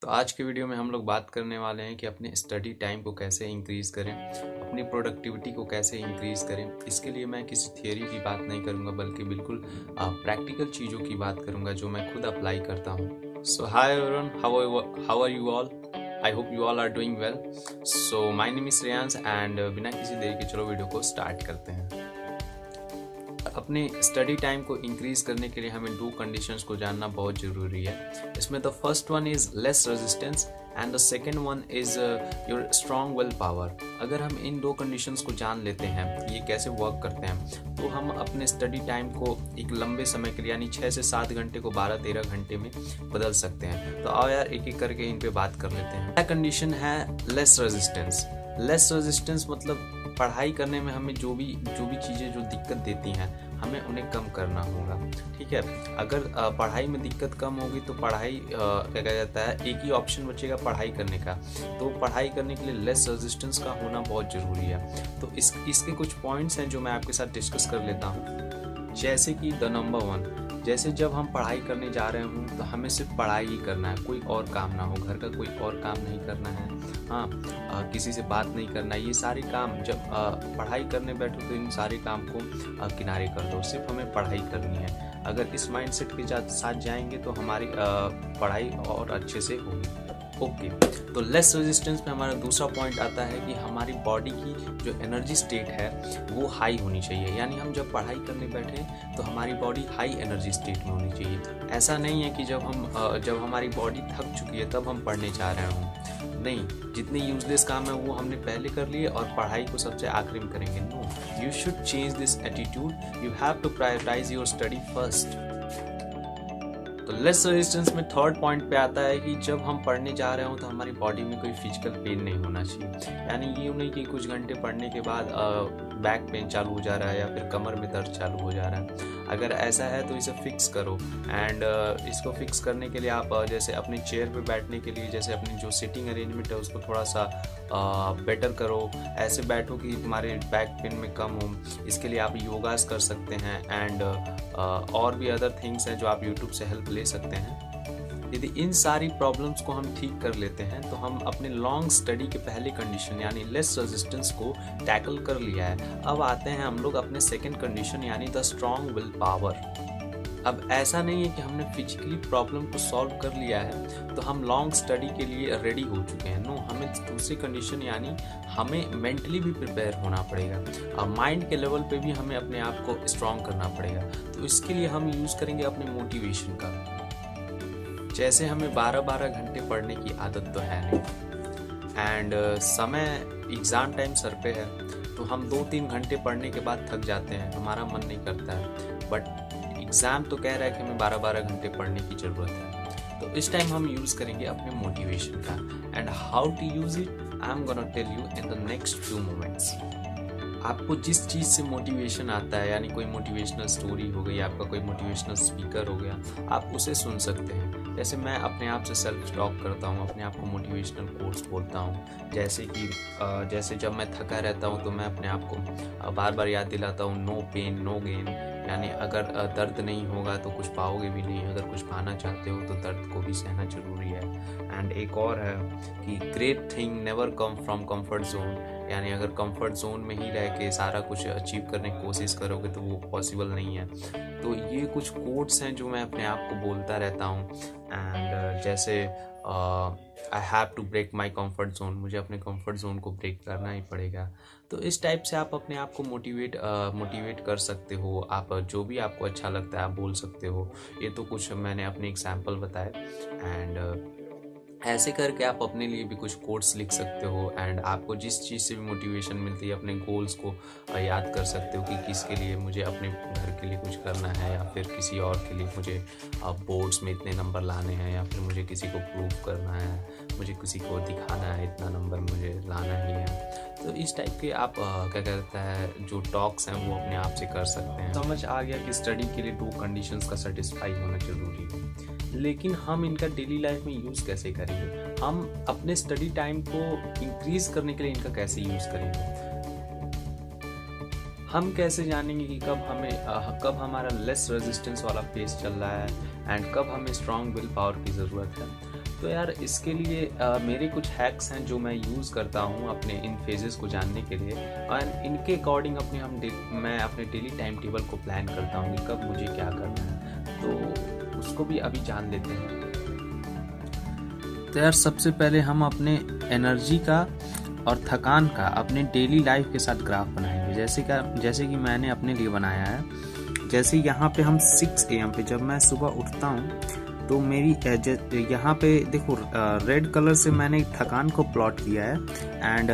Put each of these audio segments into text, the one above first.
तो आज के वीडियो में हम लोग बात करने वाले हैं कि अपने स्टडी टाइम को कैसे इंक्रीज़ करें, अपनी प्रोडक्टिविटी को कैसे इंक्रीज़ करें। इसके लिए मैं किसी थियरी की बात नहीं करूंगा बल्कि बिल्कुल प्रैक्टिकल चीज़ों की बात करूंगा जो मैं खुद अप्लाई करता हूं। So hi everyone, how are you all? I hope you all are doing well. So my name is Shreyansh and बिना किसी देरी के चलो वीडियो को स्टार्ट करते हैं। अपने स्टडी टाइम को इंक्रीज करने के लिए हमें दो कंडीशंस को जानना बहुत ज़रूरी है। इसमें the first one is less resistance and the second one is your strong will power. अगर हम इन दो कंडीशंस को जान लेते हैं कि ये कैसे वर्क करते हैं तो हम अपने स्टडी टाइम को एक लंबे समय के लिए यानी 6 से 7 घंटे को 12-13 घंटे में बदल सकते हैं। तो आओ यार एक एक करके इन पे बात कर लेते हैं। पहला कंडीशन है लेस रेजिस्टेंस। लेस रेजिस्टेंस मतलब पढ़ाई करने में हमें जो भी चीज़ें जो दिक्कत देती हैं हमें उन्हें कम करना होगा। ठीक है, अगर पढ़ाई में दिक्कत कम होगी तो पढ़ाई क्या कहा जाता है, एक ही ऑप्शन बचेगा पढ़ाई करने का। तो पढ़ाई करने के लिए लेस रेजिस्टेंस का होना बहुत ज़रूरी है। तो इसके कुछ पॉइंट्स हैं जो मैं आपके साथ डिस्कस कर लेता हूँ। जैसे कि द नंबर 1, जैसे जब हम पढ़ाई करने जा रहे हों तो हमें सिर्फ पढ़ाई ही करना है, कोई और काम ना हो, घर का कोई और काम नहीं करना है, हाँ किसी से बात नहीं करना है। ये सारे काम जब पढ़ाई करने बैठो तो इन सारे काम को किनारे कर दो, सिर्फ हमें पढ़ाई करनी है। अगर इस माइंडसेट के साथ जाएंगे तो हमारी पढ़ाई और अच्छे से होगी। ओके, तो लेस रेजिस्टेंस में हमारा दूसरा पॉइंट आता है कि हमारी बॉडी की जो एनर्जी स्टेट है वो हाई होनी चाहिए। यानी हम जब पढ़ाई करने बैठे तो हमारी बॉडी हाई एनर्जी स्टेट में होनी चाहिए। ऐसा नहीं है कि जब हमारी बॉडी थक चुकी है तब हम पढ़ने जा रहे हों। नहीं, जितने यूजलेस काम है वो हमने पहले कर लिए और पढ़ाई को सबसे आखिरी में करेंगे। No, you should change this attitude. You have to prioritize your study first. तो लेस रेजिस्टेंस में थर्ड पॉइंट पे आता है कि जब हम पढ़ने जा रहे हो तो हमारी बॉडी में कोई फिजिकल पेन नहीं होना चाहिए। यानी ये नहीं कि कुछ घंटे पढ़ने के बाद बैक पेन चालू हो जा रहा है या फिर कमर में दर्द चालू हो जा रहा है। अगर ऐसा है तो इसे फिक्स करो। एंड इसको फिक्स करने के लिए आप जैसे अपने चेयर पे बैठने के लिए जैसे अपनी जो सिटिंग अरेंजमेंट है उसको थोड़ा सा बेटर करो। ऐसे बैठो कि तुम्हारे बैक पेन में कम हो। इसके लिए आप योगास कर सकते हैं एंड और भी अदर थिंग्स हैं जो आप यूट्यूब से हेल्प ले सकते हैं। यदि इन सारी प्रॉब्लम्स को हम ठीक कर लेते हैं तो हम अपने लॉन्ग स्टडी के पहले कंडीशन यानी लेस रेजिस्टेंस को टैकल कर लिया है। अब आते हैं हम लोग अपने सेकंड कंडीशन यानी द स्ट्रॉन्ग विल पावर। अब ऐसा नहीं है कि हमने फिजिकली प्रॉब्लम को सॉल्व कर लिया है तो हम लॉन्ग स्टडी के लिए रेडी हो चुके हैं। नो, हमें दूसरी कंडीशन यानी हमें मेंटली भी प्रिपेयर होना पड़ेगा और माइंड के लेवल पे भी हमें अपने आप को स्ट्रॉन्ग करना पड़ेगा। तो इसके लिए हम यूज़ करेंगे अपने मोटिवेशन का। जैसे हमें 12-12 घंटे पढ़ने की आदत तो है नहीं एंड समय एग्ज़ाम टाइम सर पे है तो हम 2-3 घंटे पढ़ने के बाद थक जाते हैं, हमारा मन नहीं करता है। बट एग्ज़ाम तो कह रहा है कि हमें 12-12 घंटे पढ़ने की ज़रूरत है। तो इस टाइम हम यूज़ करेंगे अपने मोटिवेशन का। And how to use it I am gonna tell you in the next few moments. आपको जिस चीज़ से मोटिवेशन आता है यानी कोई मोटिवेशनल स्टोरी हो गई, आपका कोई मोटिवेशनल स्पीकर हो गया, आप उसे सुन सकते हैं। जैसे मैं अपने आप से सेल्फ टॉक करता हूँ, अपने आप को मोटिवेशनल कोट्स बोलता हूँ। जैसे जब मैं थका रहता हूँ तो मैं अपने आप को बार बार याद दिलाता हूँ नो पेन नो गेन। यानी अगर दर्द नहीं होगा तो कुछ पाओगे भी नहीं, अगर कुछ पाना चाहते हो तो दर्द को भी सहना जरूरी है। एंड एक और है कि great thing never come from comfort zone. यानी अगर कंफर्ट जोन में ही रह के सारा कुछ अचीव करने की कोशिश करोगे तो वो पॉसिबल नहीं है। तो ये कुछ कोट्स हैं जो मैं अपने आप को बोलता रहता हूँ। एंड जैसे I have to break my comfort zone, मुझे अपने कंफर्ट जोन को ब्रेक करना ही पड़ेगा। तो इस टाइप से आप अपने आप को मोटिवेट कर सकते हो। आप जो भी आपको अच्छा लगता है आप बोल सकते हो। ये तो कुछ मैंने अपने एग्जाम्पल बताए एंड ऐसे करके आप अपने लिए भी कुछ कोट्स लिख सकते हो। एंड आपको जिस चीज़ से भी मोटिवेशन मिलती है अपने गोल्स को याद कर सकते हो कि किसके लिए मुझे अपने घर के लिए कुछ करना है या फिर किसी और के लिए मुझे बोर्ड्स में इतने नंबर लाने हैं या फिर मुझे किसी को प्रूव करना है, मुझे किसी को दिखाना है इतना नंबर मुझे लाना ही है। तो इस टाइप के आप क्या कहता है जो टॉक्स हैं वो अपने आप से कर सकते हैं। समझ आ गया कि स्टडी के लिए 2 कंडीशंस का सेटिस्फाई होना जरूरी है। लेकिन हम इनका डेली लाइफ में यूज़ कैसे करेंगे? हम अपने स्टडी टाइम को इंक्रीज करने के लिए इनका कैसे यूज़ करेंगे? हम कैसे जानेंगे कि कब हमारा लेस रेजिस्टेंस वाला फेज चल रहा है एंड कब हमें स्ट्रॉन्ग विल पावर की ज़रूरत है? तो यार इसके लिए मेरे कुछ हैक्स हैं जो मैं यूज़ करता हूँ अपने इन फेजेस को जानने के लिए, और इनके अकॉर्डिंग मैं अपने डेली टाइम टेबल को प्लान करता हूँ कि कब मुझे क्या करना है। तो उसको भी अभी जान लेते हैं। तो यार सबसे पहले हम अपने एनर्जी का और थकान का अपने डेली लाइफ के साथ ग्राफ बनाएंगे, जैसे कि मैंने अपने लिए बनाया है। जैसे यहाँ पे हम 6 AM पे जब मैं सुबह उठता हूँ तो मेरी यहाँ पे देखो रेड कलर से मैंने थकान को प्लॉट किया है एंड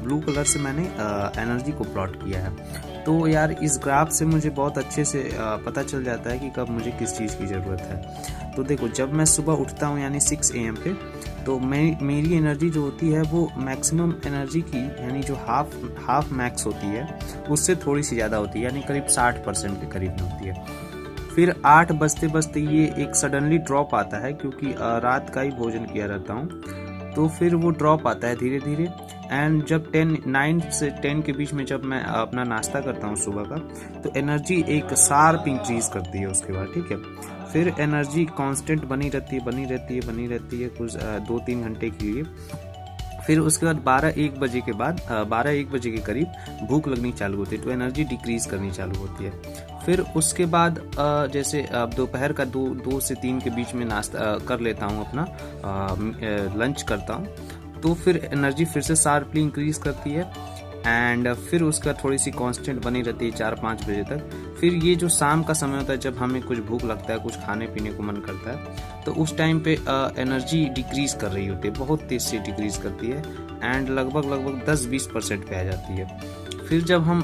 ब्लू कलर से मैंने एनर्जी को प्लॉट किया है। तो यार इस ग्राफ से मुझे बहुत अच्छे से पता चल जाता है कि कब मुझे किस चीज़ की ज़रूरत है। तो देखो जब मैं सुबह उठता हूँ यानी 6 AM पे, तो मेरी एनर्जी जो होती है वो मैक्सिमम एनर्जी की यानी जो हाफ मैक्स होती है उससे थोड़ी सी ज़्यादा होती है, यानी करीब 60% के करीब में होती है। फिर 8 बजते बजते ये एक सडनली ड्रॉप आता है, क्योंकि रात का ही भोजन किया रहता हूँ, तो फिर वो ड्रॉप आता है धीरे धीरे। एंड जब 9 से 10 के बीच में जब मैं अपना नाश्ता करता हूँ सुबह का, तो एनर्जी एक शार्प इंक्रीज करती है उसके बाद, ठीक है। फिर एनर्जी कांस्टेंट बनी रहती है कुछ 2-3 घंटे के लिए। फिर उसके बाद 12-1 बजे के करीब भूख लगनी चालू होती है, तो एनर्जी डिक्रीज करनी चालू होती है। फिर उसके बाद जैसे दोपहर का 2 से 3 के बीच में नाश्ता कर लेता हूँ, अपना लंच करता हूँ, तो फिर एनर्जी फिर से शार्पली इंक्रीज करती है। एंड फिर उसके बाद थोड़ी सी कांस्टेंट बनी रहती है 4-5 बजे तक। फिर ये जो शाम का समय होता है जब हमें कुछ भूख लगता है, कुछ खाने पीने को मन करता है, तो उस टाइम पे एनर्जी डिक्रीज कर रही होती है, बहुत तेज से डिक्रीज करती है एंड लगभग 10-20% पे आ जाती है। फिर जब हम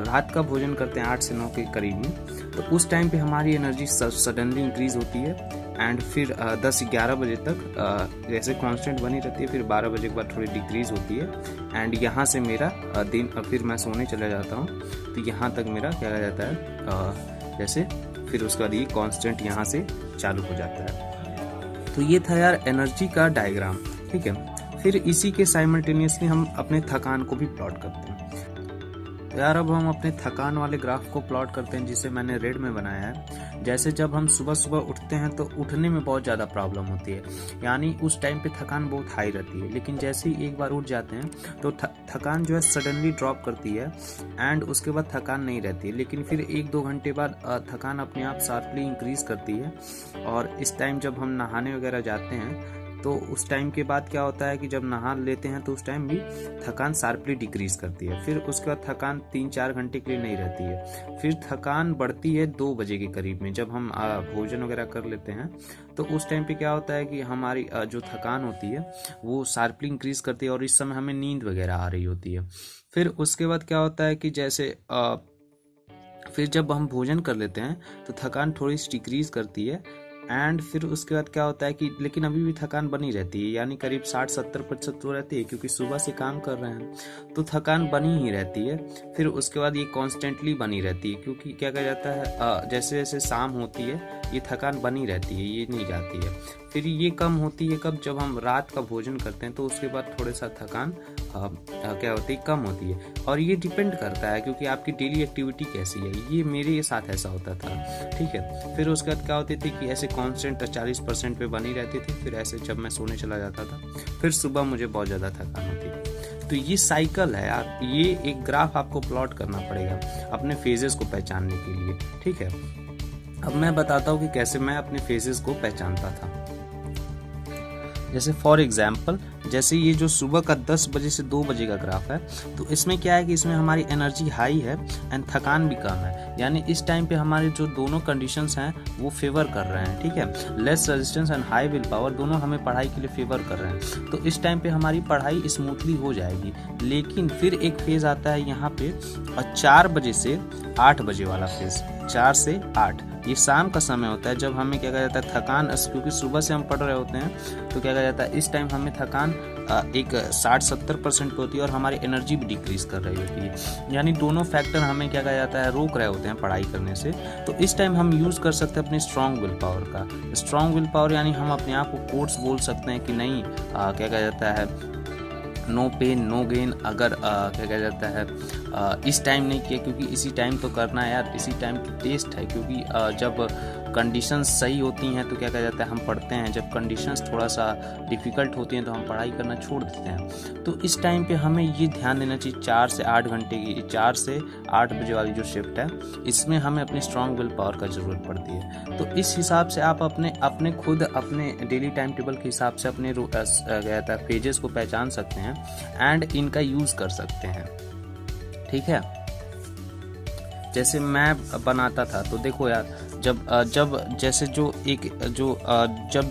रात का भोजन करते हैं 8 से 9 के करीब में, तो उस टाइम पे हमारी एनर्जी सडनली इंक्रीज होती है एंड फिर 10-11 बजे तक जैसे कांस्टेंट बनी रहती है। फिर 12 बजे के बाद थोड़ी डिक्रीज होती है एंड यहाँ से मेरा दिन, फिर मैं सोने चला जाता हूँ, तो यहाँ तक मेरा क्या कहा जाता है जैसे फिर उसके बाद ये कांस्टेंट यहाँ से चालू हो जाता है। तो ये था यार एनर्जी का डायग्राम, ठीक है। फिर इसी के साइमल्टेनियसली हम अपने थकान को भी प्लॉट करते हैं। तो यार अब हम अपने थकान वाले ग्राफ को प्लॉट करते हैं, जिसे मैंने रेड में बनाया है। जैसे जब हम सुबह सुबह उठते हैं तो उठने में बहुत ज़्यादा प्रॉब्लम होती है, यानी उस टाइम पे थकान बहुत हाई रहती है। लेकिन जैसे ही एक बार उठ जाते हैं तो थकान जो है सडनली ड्रॉप करती है एंड उसके बाद थकान नहीं रहती है। लेकिन फिर 1-2 घंटे बाद थकान अपने आप शार्पली इंक्रीज करती है। और इस टाइम जब हम नहाने वगैरह जाते हैं तो उस टाइम के बाद क्या होता है कि जब नहा लेते हैं तो उस टाइम भी थकान शार्पली डिक्रीज करती है। फिर उसके बाद थकान 3-4 घंटे के लिए नहीं रहती है। फिर थकान बढ़ती है 2 बजे के करीब में, जब हम भोजन वगैरह कर लेते हैं, तो उस टाइम पे क्या होता है कि हमारी जो थकान होती है वो शार्पली इंक्रीज करती है और इस समय हमें नींद वगैरह आ रही होती है। फिर उसके बाद क्या होता है कि जैसे फिर जब हम भोजन कर लेते हैं तो थकान थोड़ी सी डिक्रीज करती है एंड फिर उसके बाद क्या होता है कि लेकिन अभी भी थकान बनी रहती है, यानी करीब 60-70% तो रहती है, क्योंकि सुबह से काम कर रहे हैं तो थकान बनी ही रहती है। फिर उसके बाद ये कॉन्स्टेंटली बनी रहती है, क्योंकि क्या कहा जाता है जैसे जैसे शाम होती है ये थकान बनी रहती है, ये नहीं जाती है। फिर ये कम होती है कब, जब हम रात का भोजन करते हैं, तो उसके बाद थोड़ा सा थकान क्या होती है, कम होती है। और ये डिपेंड करता है क्योंकि आपकी डेली एक्टिविटी कैसी है। ये मेरे साथ ऐसा होता था, ठीक है। फिर उसके बाद क्या होती थी कि ऐसे कांस्टेंट 40% पे बनी रहती थी, फिर ऐसे जब मैं सोने चला जाता था फिर सुबह मुझे बहुत ज़्यादा थकान होती थी। तो ये साइकिल है यार, ये एक ग्राफ आपको प्लॉट करना पड़ेगा अपने फेजेस को पहचानने के लिए, ठीक है। अब मैं बताता हूँ कि कैसे मैं अपने फेजेस को पहचानता था। जैसे फॉर एग्जाम्पल, जैसे ये जो सुबह का 10 बजे से 2 बजे का ग्राफ है, तो इसमें क्या है कि इसमें हमारी एनर्जी हाई है एंड थकान भी कम है, यानी इस टाइम पे हमारे जो दोनों कंडीशंस हैं वो फेवर कर रहे हैं, ठीक है। Less resistance and high will power दोनों हमें पढ़ाई के लिए फेवर कर रहे हैं, तो इस टाइम पे हमारी पढ़ाई स्मूथली हो जाएगी। लेकिन फिर एक फेज आता है यहाँ पे 4 बजे से 8 बजे वाला फेज, 4 से 8 ये शाम का समय होता है, जब हमें क्या कहा जाता है थकान, क्योंकि सुबह से हम पढ़ रहे होते हैं तो क्या कहा जाता है इस टाइम हमें थकान एक 60-70% पे होती है और हमारी एनर्जी भी डिक्रीज कर रही होती है, यानी दोनों फैक्टर हमें क्या कहा जाता है रोक रहे होते हैं पढ़ाई करने से। तो इस टाइम हम यूज़ कर सकते हैं अपनी स्ट्रॉन्ग विल पावर का। स्ट्रॉन्ग विल पावर यानी हम अपने आप को कोट्स बोल सकते हैं कि नहीं क्या कहा जाता है नो पेन नो गेन। अगर क्या कहा जाता है इस टाइम नहीं किया क्योंकि इसी टाइम तो करना है यार, इसी टाइम की टेस्ट है, क्योंकि जब कंडीशंस सही होती हैं तो क्या कहा जाता है हम पढ़ते हैं, जब कंडीशंस थोड़ा सा डिफ़िकल्ट होती हैं तो हम पढ़ाई करना छोड़ देते हैं। तो इस टाइम पे हमें ये ध्यान देना चाहिए 4 से 8 घंटे की, 4 से 8 बजे वाली जो शिफ्ट है इसमें हमें अपनी स्ट्रॉन्ग विल पावर का ज़रूरत पड़ती है। तो इस हिसाब से आप अपने खुद अपने डेली टाइम टेबल के हिसाब से अपने फेजेस को पहचान सकते हैं एंड इनका यूज़ कर सकते हैं। ठीक है, जैसे मैं बनाता था तो देखो यार, जब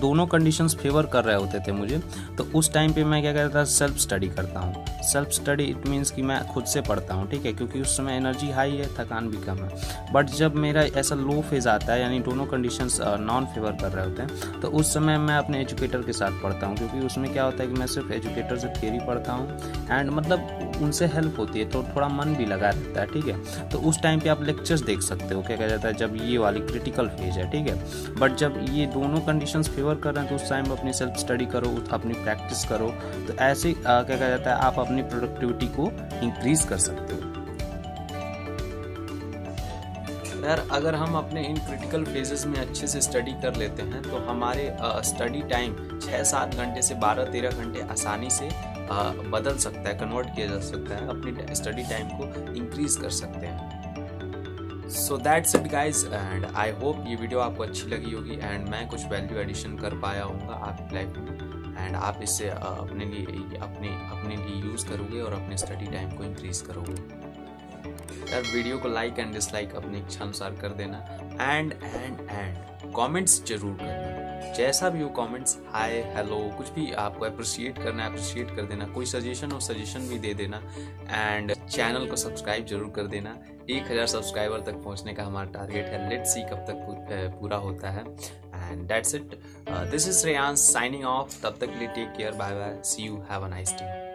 दोनों कंडीशंस फेवर कर रहे होते थे मुझे, तो उस टाइम पे मैं क्या करता था, सेल्फ स्टडी करता हूँ। सेल्फ स्टडी इट मीन्स कि मैं खुद से पढ़ता हूँ, ठीक है, क्योंकि उस समय एनर्जी हाई है, थकान भी कम है। बट जब मेरा ऐसा लो फेज़ आता है, यानी दोनों कंडीशंस नॉन फेवर कर रहे होते हैं, तो उस समय मैं अपने एजुकेटर के साथ पढ़ता हूँ, क्योंकि उसमें क्या होता है कि मैं सिर्फ एजुकेटर से थियरी पढ़ता हूँ एंड मतलब उनसे हेल्प होती है तो थोड़ा मन भी लगा रहता है। ठीक है, तो उस टाइम पे आप लेक्चर्स देख सकते हो, क्या कहा जाता है, जब ये वाली क्रिटिकल फेज है। ठीक है, बट जब ये दोनों कंडीशंस फेवर कर रहे हैं तो उस टाइम अपनी सेल्फ स्टडी करो, अपनी प्रैक्टिस करो, तो ऐसे क्या कहा जाता है आप अपनी प्रोडक्टिविटी को इंक्रीज कर सकते हो। यार अगर हम अपने इन क्रिटिकल फेजेस में अच्छे से स्टडी कर लेते हैं तो हमारे स्टडी टाइम 6-7 घंटे से 12-13 घंटे आसानी से बदल सकता है, कन्वर्ट किया जा सकता है, अपनी स्टडी टाइम को इंक्रीज कर सकते हैं। So that's it guys, and I hope ये वीडियो आपको अच्छी लगी होगी एंड मैं कुछ वैल्यू एडिशन कर पाया हूँगा आपकी लाइफ में एंड आप इससे अपने लिए यूज़ करोगे और अपने स्टडी टाइम को इंक्रीज करोगे। यार वीडियो को लाइक एंड डिसलाइक अपनी इच्छा अनुसार कर देना एंड कमेंट्स जरूर करना, जैसा भी हो कमेंट्स, हाय हेलो कुछ भी आपको अप्रिशिएट करना है अप्रिशिएट कर देना, कोई सजेशन हो सजेशन भी दे देना एंड चैनल को सब्सक्राइब जरूर कर देना। 1000 सब्सक्राइबर तक पहुंचने का हमारा टारगेट है, लेट्स सी कब तक पूरा होता है। And that's it, this is Shreyansh signing off, तब तक के लिए take care, bye bye, see you, have a nice day.